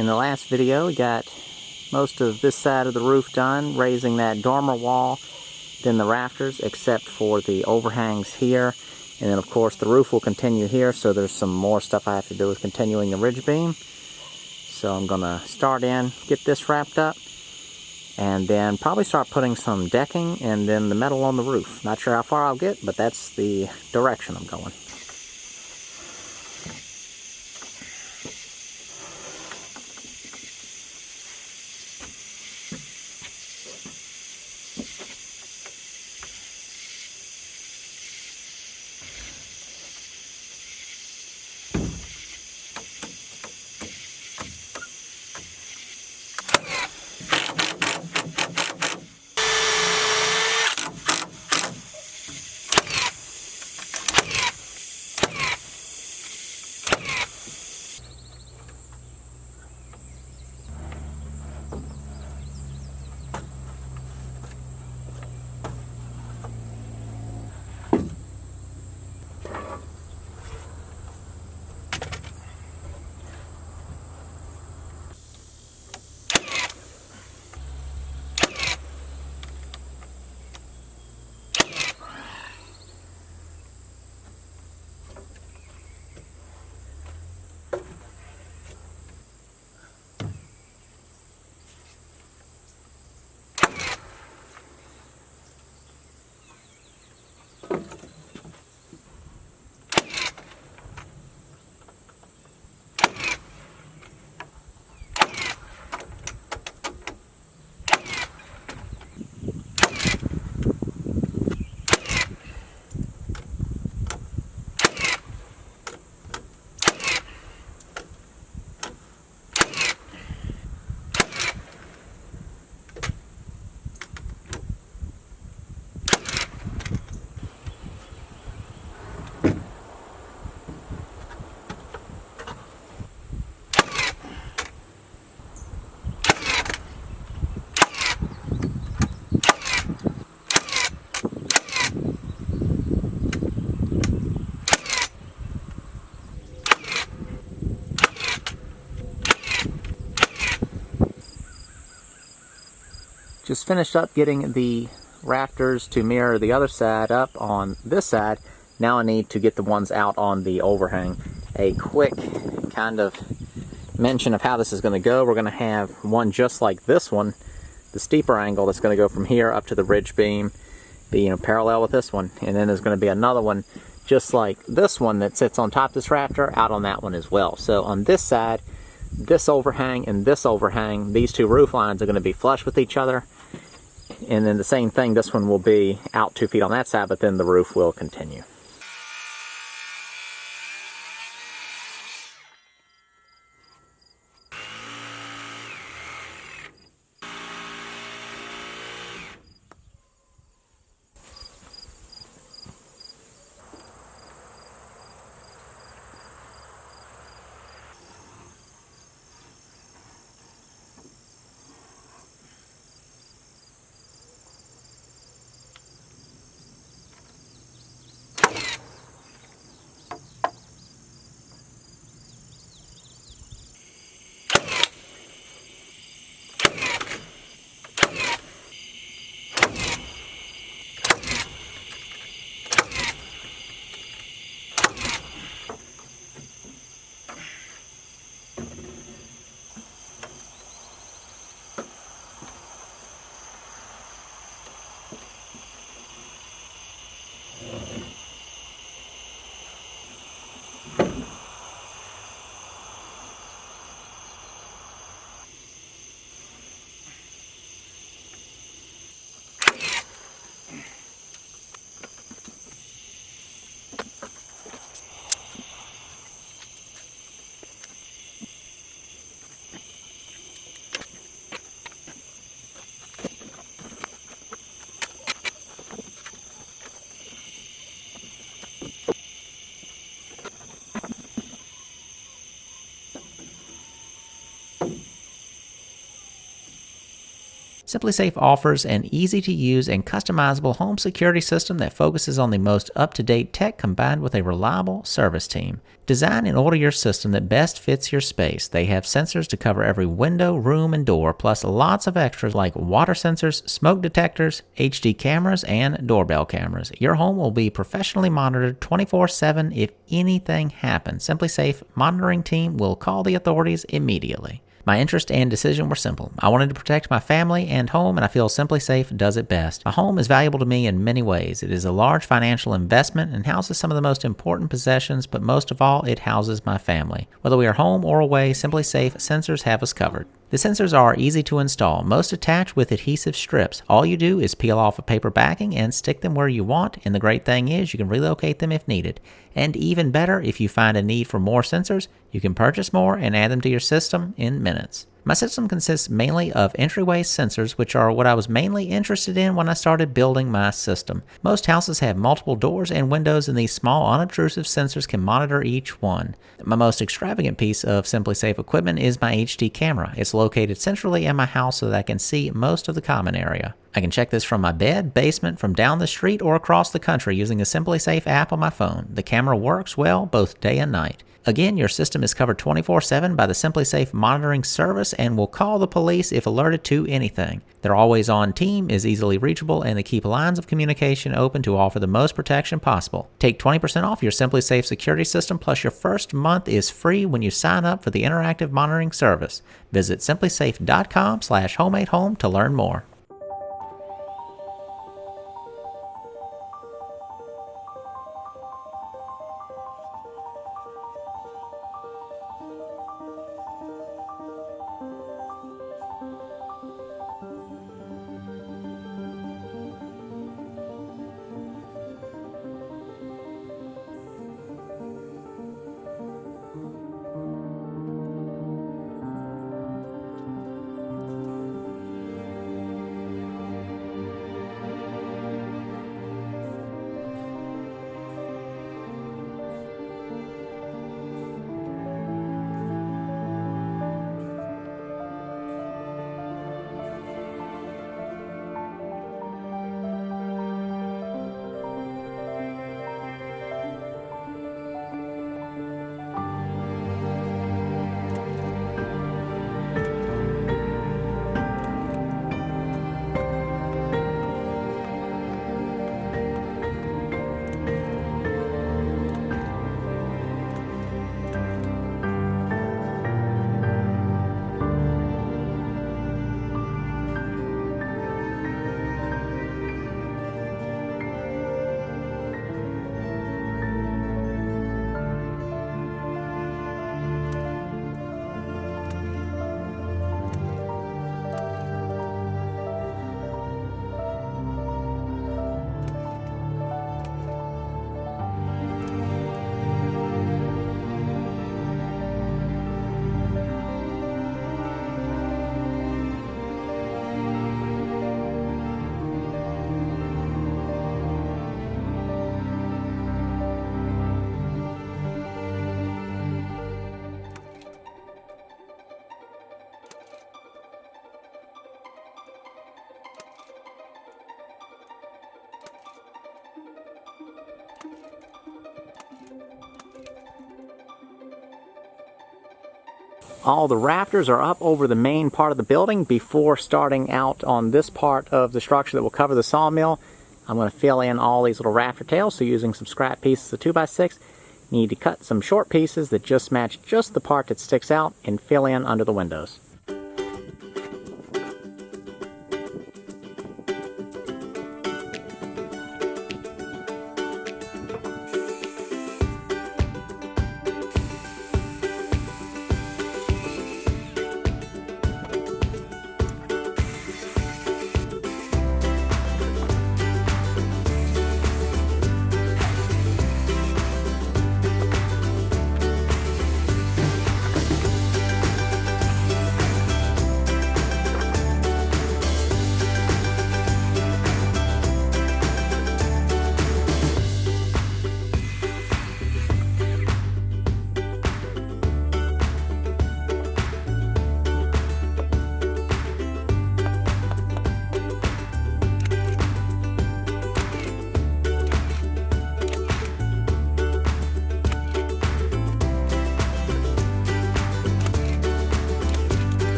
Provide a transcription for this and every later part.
In the last video, we got most of this side of the roof done, raising that dormer wall, then the rafters, except for the overhangs here. And then of course the roof will continue here, so there's some more stuff I have to do with continuing the ridge beam. So I'm gonna start in, get this wrapped up, and then probably start putting some decking and then the metal on the roof. Not sure how far I'll get, but that's the direction I'm going. Just finished up getting the rafters to mirror the other side up on this side. Now I need to get the ones out on the overhang. A quick kind of mention of how this is going to go. We're going to have one just like this one, the steeper angle that's going to go from here up to the ridge beam, be parallel with this one. And then there's going to be another one just like this one that sits on top of this rafter out on that one as well. So on this side, this overhang and this overhang, these two roof lines are going to be flush with each other. And then the same thing, this one will be out 2 feet on that side, but then the roof will continue. SimpliSafe offers an easy-to-use and customizable home security system that focuses on the most up-to-date tech combined with a reliable service team. Design and order your system that best fits your space. They have sensors to cover every window, room, and door, plus lots of extras like water sensors, smoke detectors, HD cameras, and doorbell cameras. Your home will be professionally monitored 24/7 if anything happens. SimpliSafe monitoring team will call the authorities immediately. My interest and decision were simple. I wanted to protect my family and home, and I feel SimpliSafe does it best. My home is valuable to me in many ways. It is a large financial investment and houses some of the most important possessions, but most of all, it houses my family. Whether we are home or away, SimpliSafe sensors have us covered. The sensors are easy to install, most attached with adhesive strips. All you do is peel off a paper backing and stick them where you want, and the great thing is you can relocate them if needed. And even better, if you find a need for more sensors, you can purchase more and add them to your system in minutes. My system consists mainly of entryway sensors, which are what I was mainly interested in when I started building my system. Most houses have multiple doors and windows, and these small, unobtrusive sensors can monitor each one. My most extravagant piece of SimpliSafe equipment is my HD camera. It's located centrally in my house so that I can see most of the common area. I can check this from my bed, basement, from down the street, or across the country using the SimpliSafe app on my phone. The camera works well both day and night. Again, your system is covered 24/7 by the SimpliSafe monitoring service and will call the police if alerted to anything. Their always-on team is easily reachable, and they keep lines of communication open to offer the most protection possible. Take 20% off your SimpliSafe security system, plus your first month is free when you sign up for the interactive monitoring service. Visit simplisafe.com/homemade-home to learn more. All the rafters are up over the main part of the building. Before starting out on this part of the structure that will cover the sawmill, I'm going to fill in all these little rafter tails. So using some scrap pieces of 2x6, you need to cut some short pieces that just match just the part that sticks out and fill in under the windows.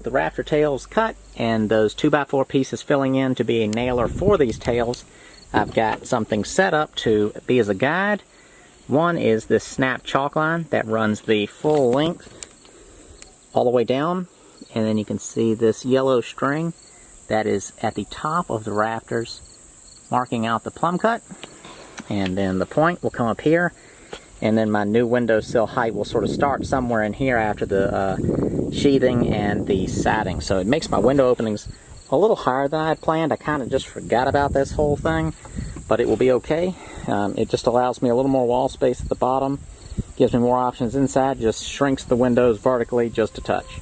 the rafter tails cut and those 2x4 pieces filling in to be a nailer for these tails, I've got something set up to be as a guide. One is this snap chalk line that runs the full length all the way down, and then you can see this yellow string that is at the top of the rafters marking out the plumb cut, and then the point will come up here, and then my new windowsill height will sort of start somewhere in here after the sheathing and the siding. So it makes my window openings a little higher than I had planned. I kind of just forgot about this whole thing, but it will be okay. It just allows me a little more wall space at the bottom, gives me more options inside, just shrinks the windows vertically just a touch.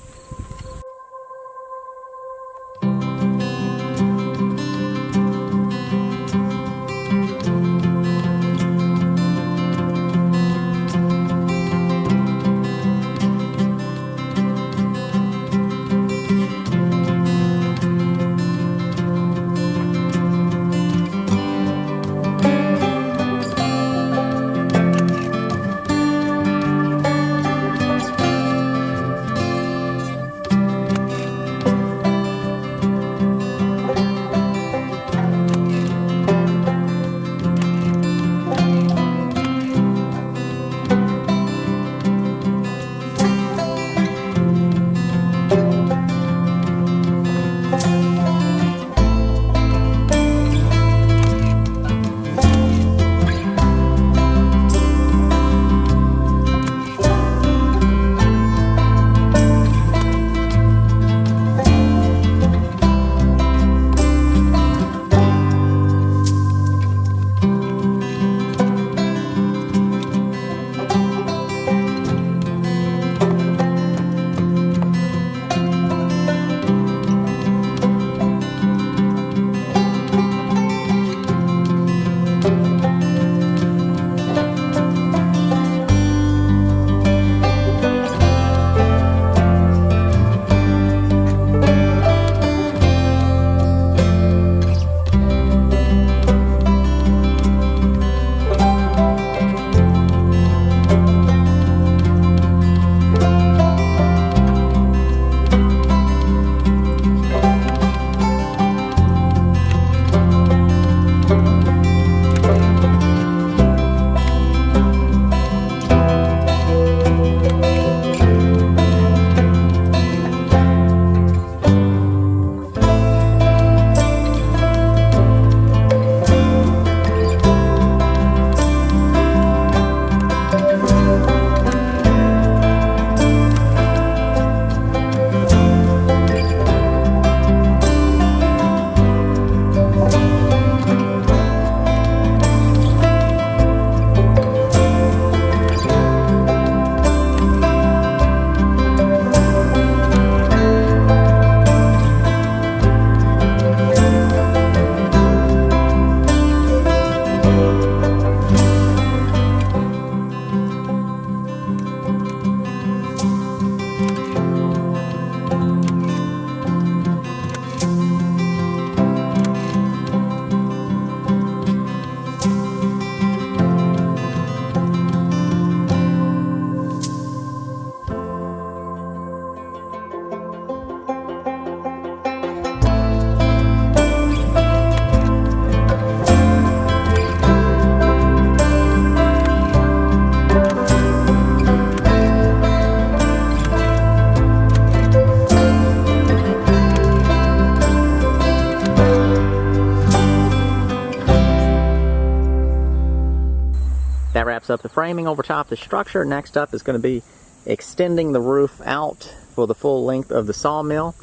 That wraps up the framing over top the structure. Next up is going to be extending the roof out for the full length of the sawmill.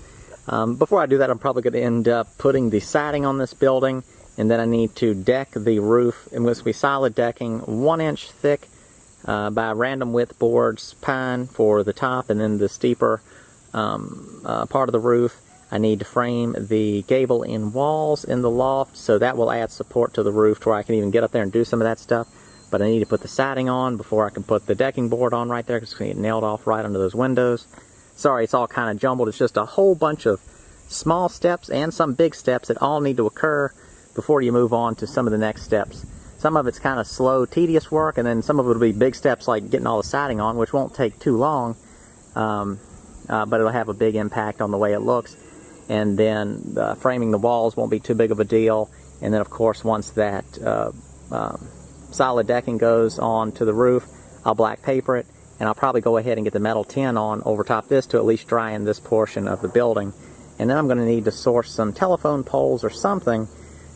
Before I do that, I'm probably going to end up putting the siding on this building, and then I need to deck the roof. And this will be solid decking, 1 inch thick by random width boards, pine for the top, and then the steeper part of the roof. I need to frame the gable in walls in the loft, so that will add support to the roof to where I can even get up there and do some of that stuff. But I need to put the siding on before I can put the decking board on right there, because it's going to get nailed off right under those windows. Sorry, it's all kind of jumbled. It's just a whole bunch of small steps and some big steps that all need to occur before you move on to some of the next steps. Some of it's kind of slow, tedious work, and then some of it will be big steps like getting all the siding on, which won't take too long. but it'll have a big impact on the way it looks. And then framing the walls won't be too big of a deal. And then of course once that solid decking goes on to the roof, I'll black paper it, and I'll probably go ahead and get the metal tin on over top this to at least dry in this portion of the building. And then I'm going to need to source some telephone poles or something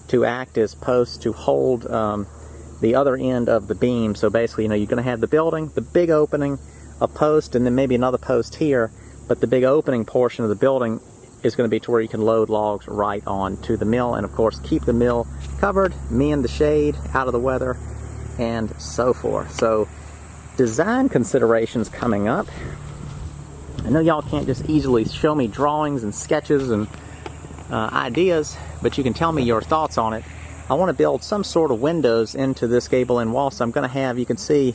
to act as posts to hold the other end of the beam. So basically, you know, you're going to have the building, the big opening, a post, and then maybe another post here, but the big opening portion of the building is going to be to where you can load logs right on to the mill, and of course keep the mill covered, me in the shade, out of the weather, and so forth. So design considerations coming up. I know y'all can't just easily show me drawings and sketches and ideas, but you can tell me your thoughts on it. I want to build some sort of windows into this gable end wall, so I'm going to have, you can see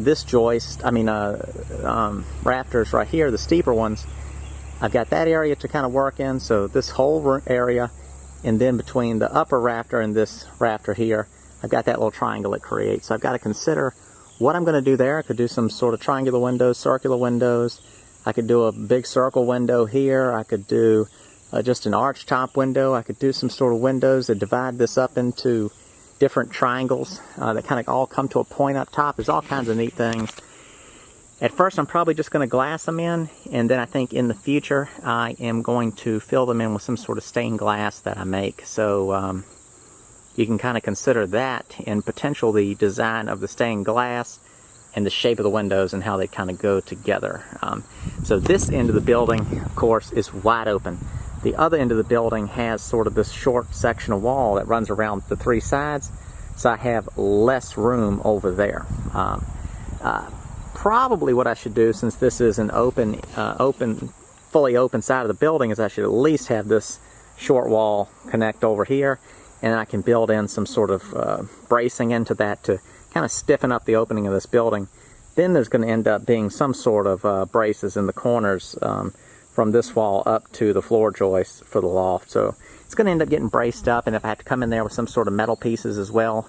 this joist, rafters right here, the steeper ones. I've got that area to kind of work in, so this whole area, and then between the upper rafter and this rafter here, I've got that little triangle it creates. So I've got to consider what I'm going to do there. I could do some sort of triangular windows, circular windows. I could do a big circle window here. I could do just an arch top window. I could do some sort of windows that divide this up into different triangles that kind of all come to a point up top. There's all kinds of neat things. At first I'm probably just going to glass them in, and then I think in the future I am going to fill them in with some sort of stained glass that I make. So you can kind of consider that in potential the design of the stained glass and the shape of the windows and how they kind of go together. So this end of the building, of course, is wide open. The other end of the building has sort of this short section of wall that runs around the three sides, so I have less room over there. Probably what I should do, since this is an fully open side of the building, is I should at least have this short wall connect over here, and I can build in some sort of bracing into that to kind of stiffen up the opening of this building. Then there's going to end up being some sort of braces in the corners from this wall up to the floor joist for the loft. So it's going to end up getting braced up, and if I have to come in there with some sort of metal pieces as well,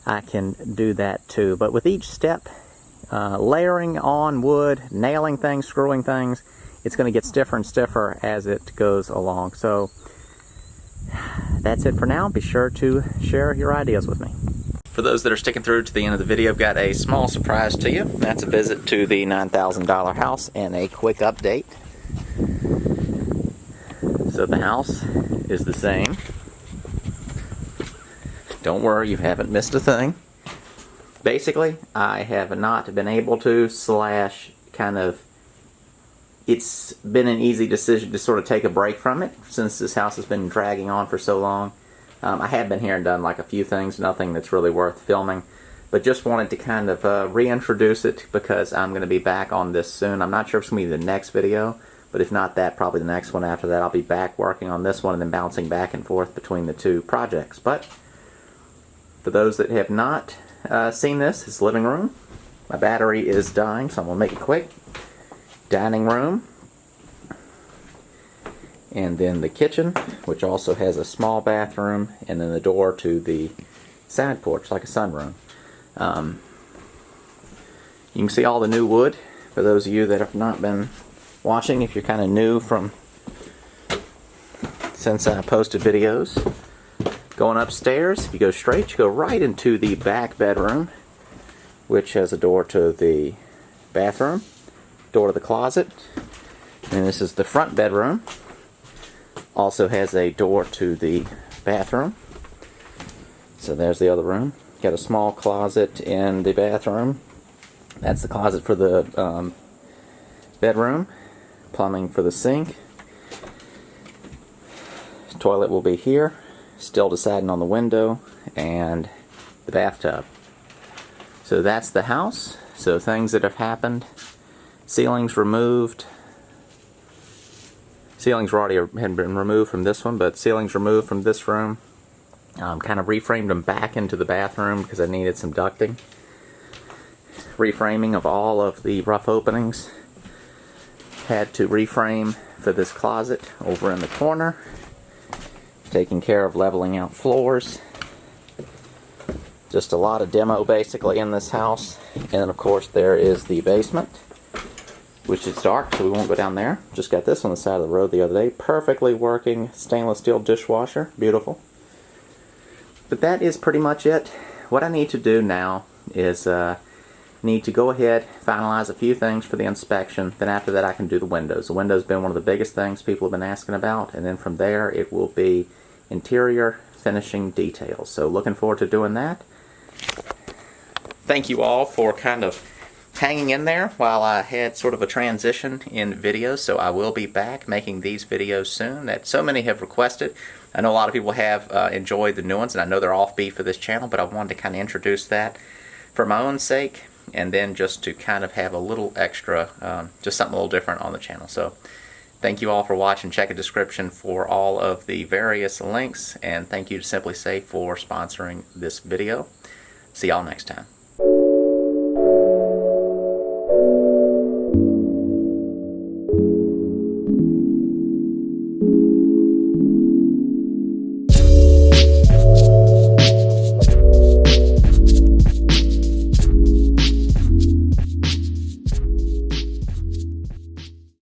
I can do that too. But with each step, layering on wood, nailing things, screwing things, it's going to get stiffer and stiffer as it goes along. So that's it for now. Be sure to share your ideas with me. For those that are sticking through to the end of the video, I've got a small surprise to you. That's a visit to the $9,000 house and a quick update. So the house is the same. Don't worry, you haven't missed a thing. Basically, I have not been able to, it's been an easy decision to sort of take a break from it since this house has been dragging on for so long. I have been here and done like a few things, nothing that's really worth filming, but just wanted to kind of reintroduce it because I'm going to be back on this soon. I'm not sure if it's going to be the next video, but if not that, probably the next one after that. I'll be back working on this one and then bouncing back and forth between the two projects. But for those that have not seen this, it's living room. My battery is dying, so I'm going to make it quick. Dining room. And then the kitchen, which also has a small bathroom, and then the door to the side porch, like a sunroom. You can see all the new wood, for those of you that have not been watching, if you're kind of new from since I posted videos. Going upstairs, if you go straight, you go right into the back bedroom, which has a door to the bathroom, door to the closet, and this is the front bedroom. Also has a door to the bathroom. So there's the other room. Got a small closet in the bathroom. That's the closet for the bedroom. Plumbing for the sink. Toilet will be here. Still deciding on the window and the bathtub. So that's the house. So things that have happened. Ceilings removed. Ceilings had been removed from this one, but ceilings removed from this room. Kind of reframed them back into the bathroom because I needed some ducting. Reframing of all of the rough openings. Had to reframe for this closet over in the corner. Taking care of leveling out floors. Just a lot of demo basically in this house. And then of course there is the basement. which is dark, so we won't go down there. Just got this on the side of the road the other day. Perfectly working stainless steel dishwasher. Beautiful. But that is pretty much it. What I need to do now is need to go ahead, finalize a few things for the inspection. Then after that I can do the windows. The windows have been one of the biggest things people have been asking about. And then from there it will be interior finishing details. So looking forward to doing that. Thank you all for kind of hanging in there while I had sort of a transition in videos. So I will be back making these videos soon that so many have requested. I know a lot of people have enjoyed the new ones, and I know they're offbeat for this channel, but I wanted to kind of introduce that for my own sake, and then just to kind of have a little extra, just something a little different on the channel. So thank you all for watching. Check the description for all of the various links, and thank you to Simply Safe for sponsoring this video. See y'all next time.